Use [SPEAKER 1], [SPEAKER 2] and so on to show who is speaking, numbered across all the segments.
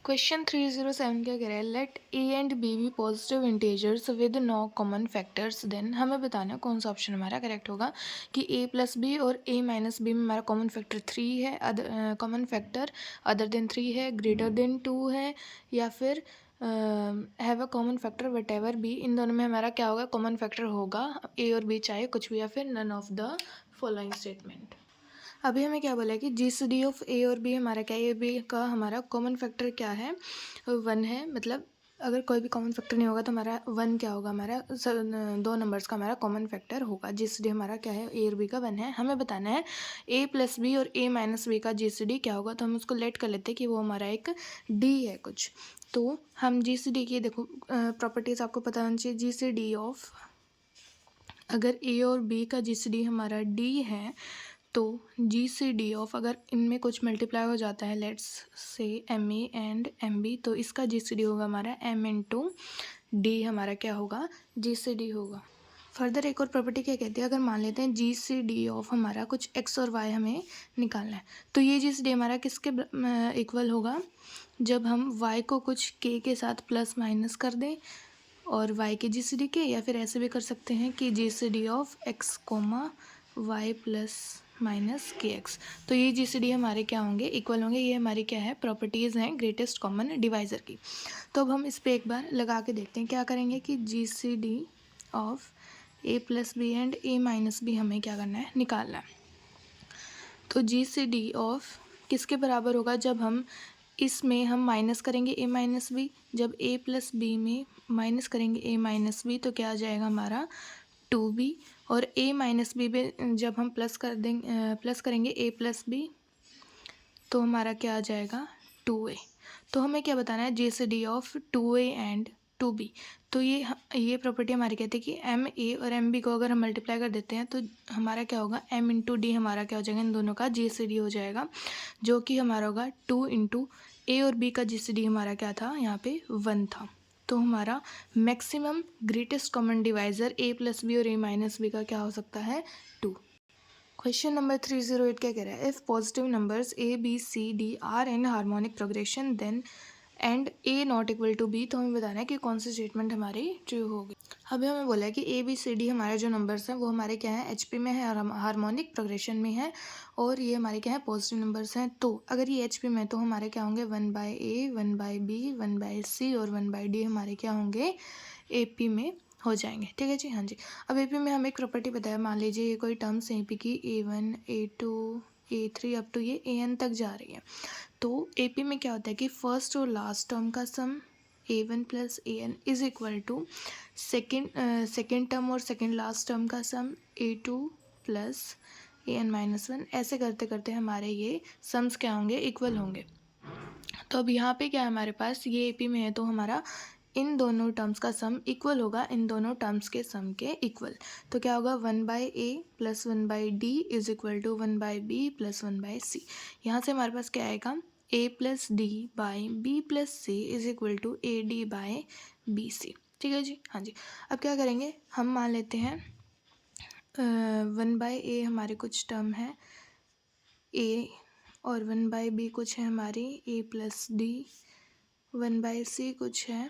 [SPEAKER 1] Question 307 क्या कह रहा है, let A and B be positive integers with no common factors. Then हमें बताना है कौन सा ऑप्शन हमारा करेक्ट होगा कि ए प्लस बी और ए माइनस बी में हमारा कॉमन फैक्टर 3 है, कॉमन फैक्टर अदर देन 3 है, ग्रेटर देन 2 है, या फिर have a common factor whatever be. इन दोनों में हमारा क्या होगा, कॉमन फैक्टर होगा ए और बी चाहे कुछ भी, या फिर none of the following statement. अभी हमें क्या बोला है कि जी सी डी ऑफ ए और बी हमारा क्या है, ए बी का हमारा कॉमन फैक्टर क्या है, 1 है। मतलब अगर कोई भी कॉमन फैक्टर नहीं होगा तो हमारा 1 क्या होगा, हमारा दो नंबर्स का हमारा कॉमन फैक्टर होगा। जी सी डी हमारा क्या है, ए और बी का 1 है। हमें बताना है ए प्लस बी और ए माइनस बी का जी सी डी क्या होगा, तो हम उसको लेट कर लेते हैं कि वो हमारा एक डी है कुछ। तो हम जी सी डी की देखो प्रॉपर्टीज़ आपको पता होनी चाहिए। जी सी डी ऑफ, अगर ए और बी का जी सी डी हमारा डी है तो जी सी डी ऑफ, अगर इनमें कुछ मल्टीप्लाई हो जाता है, let's say M A and M B, तो इसका जी सी डी होगा हमारा एम इंटू डी, हमारा क्या होगा, जी सी डी होगा। फर्दर एक और प्रॉपर्टी क्या कहती है, अगर मान लेते हैं जी सी डी ऑफ हमारा कुछ एक्स और वाई हमें निकालना है, तो ये जी सी डी हमारा किसके इक्वल होगा, जब हम वाई को कुछ के साथ प्लस माइनस कर दें और वाई के जी सी डी के, या फिर ऐसे भी कर सकते हैं कि G C D of x comma y plus minus k x. तो ये जी सी डी हमारे क्या होंगे, इक्वल होंगे। ये हमारी क्या है, प्रॉपर्टीज़ हैं ग्रेटेस्ट कॉमन डिवाइज़र की। तो अब हम इस पर एक बार लगा के देखते हैं। क्या करेंगे कि G C D of a plus b and a minus b हमें क्या करना है, निकालना है। तो जी सी डी ऑफ किसके बराबर होगा, जब हम इसमें हम माइनस करेंगे ए माइनस बी, जब ए प्लस बी में माइनस करेंगे ए माइनस बी तो क्या आ जाएगा हमारा 2b, और a माइनस बी में जब हम प्लस कर देंगे प्लस करेंगे a प्लस बी तो हमारा क्या आ जाएगा 2a। तो हमें क्या बताना है, जे से D of 2a and 2b। तो ये प्रॉपर्टी हमारी कहती है कि एम ए और एम बी को अगर हम मल्टीप्लाई कर देते हैं तो हमारा क्या होगा, m इंटू डी हमारा क्या हो जाएगा, इन दोनों का जे से डी हो जाएगा, जो कि हमारा होगा 2 इंटू ए और बी का जे से डी हमारा क्या था, यहाँ पे 1 था। तो हमारा मैक्सिमम ग्रेटेस्ट कॉमन डिवाइज़र ए प्लस बी और ए माइनस बी का क्या हो सकता है, 2। क्वेश्चन नंबर 308 क्या कह रहा है, if positive numbers A B C D are in harmonic progression then and A not equal to B. तो हमें बताना है कि कौन सी स्टेटमेंट हमारी ट्रू होगी। अभी हमें बोला है कि ए बी सी डी हमारे जो नंबर्स हैं वो हमारे क्या है, एच पी में है और हार्मोनिक प्रोग्रेशन में है, और ये हमारे क्या है, पॉजिटिव नंबर्स हैं। तो अगर ये एच पी में तो हमारे क्या होंगे, 1/a 1/b 1/c और 1/d हमारे क्या होंगे, ए पी में हो जाएंगे। ठीक है जी, हाँ जी। अब ए पी में हमें एक प्रॉपर्टी बताया, मान लीजिए ये कोई टर्म्स ए पी की A1 A2 A3 up to ये AN तक जा रही है। तो ए पी में क्या होता है कि फर्स्ट और लास्ट टर्म का sum A1 plus AN is equal to second term और सेकेंड लास्ट टर्म का sum A2 plus AN minus 1। ऐसे करते करते हमारे ये सम्स क्या होंगे, इक्वल होंगे। तो अब यहाँ पे क्या है हमारे पास, ये AP में है तो हमारा इन दोनों टर्म्स का सम इक्वल होगा, इन दोनों टर्म्स के सम के इक्वल। तो क्या होगा, 1/a plus 1/d is equal to 1/b plus 1/c। यहाँ से हमारे पास क्या आएगा, a plus D by B plus C is equal to A D by B C. ठीक है जी, हाँ जी। अब क्या करेंगे, हम मान लेते हैं 1/a हमारे कुछ टर्म है a, और 1/b कुछ है हमारी a प्लस डी, 1/c कुछ है,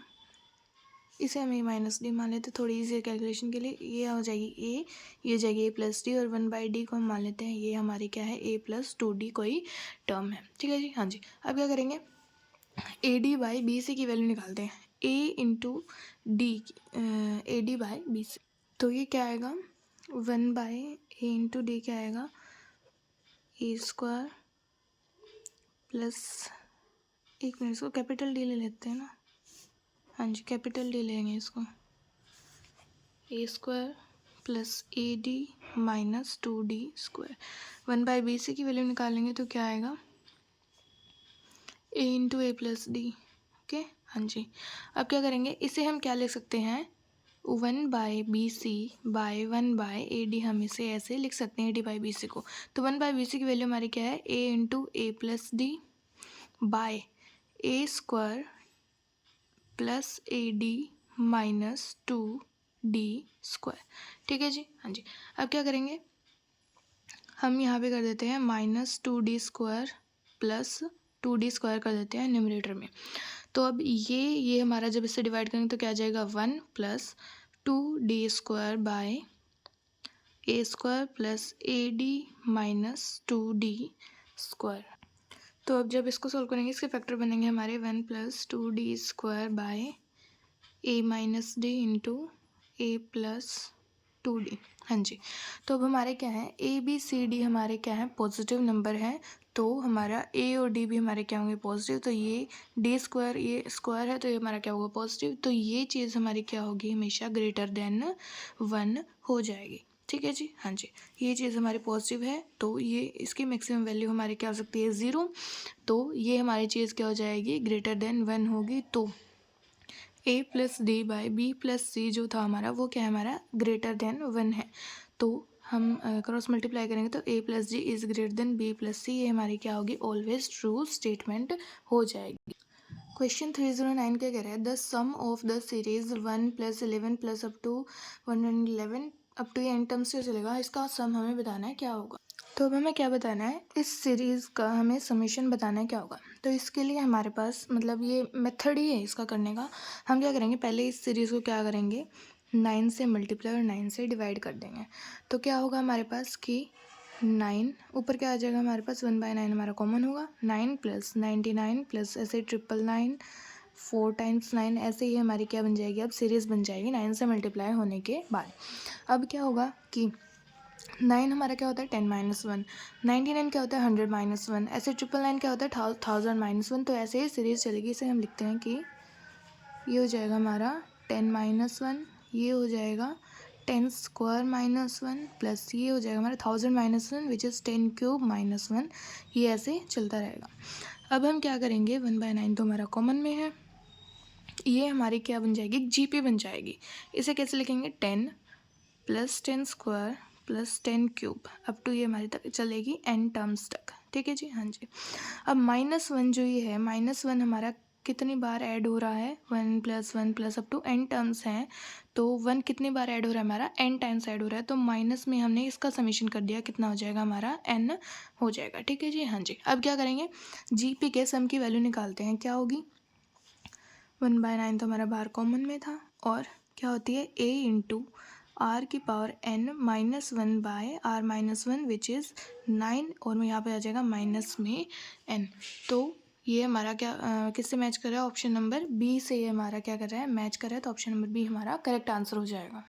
[SPEAKER 1] इसे हम ए माइनस डी मान लेते हैं थोड़ी इजी कैलकुलेशन के लिए। ये हो जाएगी ए, ये हो जाएगी ए प्लस डी, और 1/d को हम मान लेते हैं ये हमारी क्या है, a प्लस 2d कोई टर्म है। ठीक है जी, हाँ जी। अब क्या करेंगे, A D by B C की वैल्यू निकालते हैं, a into D, A D by B C. तो ये क्या आएगा, 1/a इंटू डी क्या आएगा, ए स्क्वायर प्लस, एक मिनट इसको कैपिटल डी ले लेते हैं ना, हाँ जी कैपिटल डी लेंगे इसको, a square plus A D minus 2d square. 1/b C की वैल्यू निकालेंगे तो क्या आएगा, a into A plus D. Okay, हाँ जी। अब क्या करेंगे, इसे हम क्या लिख सकते हैं, 1/bc बाय 1/ad, हम इसे ऐसे लिख सकते हैं d/bc को। तो 1/bc की वैल्यू हमारी क्या है, a into A plus D by A square plus A D minus 2d square. ठीक है जी, हाँ जी। अब क्या करेंगे, हम यहाँ पे कर देते हैं -2d स्क्वायर प्लस 2d² कर देते हैं न्यूमरेटर में। तो अब ये हमारा जब इससे डिवाइड करेंगे तो क्या आ जाएगा 1 + 2d² bye a² + ad - 2d²। तो अब जब इसको सोल्व करेंगे इसके फैक्टर बनेंगे हमारे 1 + 2d² by a - d into a + 2d। हाँ जी, तो अब हमारे क्या है ए बी सी डी हमारे क्या है पॉजिटिव नंबर है, तो हमारा ए और डी भी हमारे क्या होंगे पॉजिटिव। तो ये d², ये स्क्वायर है तो ये हमारा क्या होगा पॉजिटिव। तो ये चीज़ हमारी क्या होगी हमेशा ग्रेटर देन 1 हो जाएगी। ठीक है जी, हाँ जी, ये चीज़ हमारी पॉजिटिव है तो ये इसकी मैक्सिमम वैल्यू हमारी क्या हो सकती है 0। तो ये हमारी चीज़ क्या हो जाएगी ग्रेटर देन 1 होगी। तो a + d by b + c जो था हमारा वो क्या है हमारा ग्रेटर देन 1 है। तो हम क्रॉस मल्टीप्लाई करेंगे तो a + d is greater than b + c, ये हमारी क्या होगी ऑलवेज ट्रू स्टेटमेंट हो जाएगी। क्वेश्चन 309 क्या कह रहा है the sum of the series 1 + 11 + up to 111 up to N terms से चलेगा, इसका सम हमें बताना है क्या होगा। तो अब हमें क्या बताना है इस सीरीज़ का हमें समेशन बताना है क्या होगा। तो इसके लिए हमारे पास मतलब ये मेथड ही है इसका करने का। हम क्या करेंगे पहले इस सीरीज़ को क्या करेंगे 9 से मल्टीप्लाई और 9 से डिवाइड कर देंगे। तो क्या होगा हमारे पास कि 9 ऊपर क्या आ जाएगा हमारे पास 1/9 हमारा कॉमन होगा 9 + 99 + ऐसे 999 4 × 9 ऐसे ही हमारी क्या बन जाएगी अब सीरीज़ बन जाएगी 9 से मल्टीप्लाई होने के बाद। अब क्या होगा कि 9 हमारा क्या होता है 10 - 1, 99 क्या होता है 100 - 1, ऐसे 999 क्या होता है 1000 - 1। तो ऐसे ही सीरीज़ चलेगी। इसे हम लिखते हैं कि ये हो जाएगा हमारा 10 - 1, ये हो जाएगा 10² - 1 प्लस ये हो जाएगा हमारा 1000 - 1 विच इज़ 10³ - 1। ये ऐसे चलता रहेगा। अब हम क्या करेंगे 1/9 तो हमारा कॉमन में है, ये हमारी क्या बन जाएगी जीपी बन जाएगी। इसे कैसे लिखेंगे 10 + 10² + 10³ अप टू ये हमारी तक चलेगी n टर्म्स तक। ठीक है जी, हाँ जी। अब -1 जो ये है -1 हमारा कितनी बार ऐड हो रहा है 1 + 1 + अप टू n टर्म्स हैं। तो 1 कितनी बार ऐड हो रहा है हमारा n टाइम्स ऐड हो रहा है। तो माइनस में हमने इसका समेशन कर दिया कितना हो जाएगा हमारा n हो जाएगा। ठीक है जी, हाँ जी। अब क्या करेंगे जीपी के सम की वैल्यू निकालते हैं क्या होगी 1/9 तो हमारा बाहर कॉमन में था और क्या होती है a into r⁻n - 1/r-1 which is 9 और यहाँ पे आ जाएगा माइनस में n। तो ये हमारा क्या किससे मैच कर रहा है ऑप्शन नंबर बी से, ये हमारा क्या कर रहा है मैच कर रहा है। तो ऑप्शन नंबर बी हमारा करेक्ट आंसर हो जाएगा।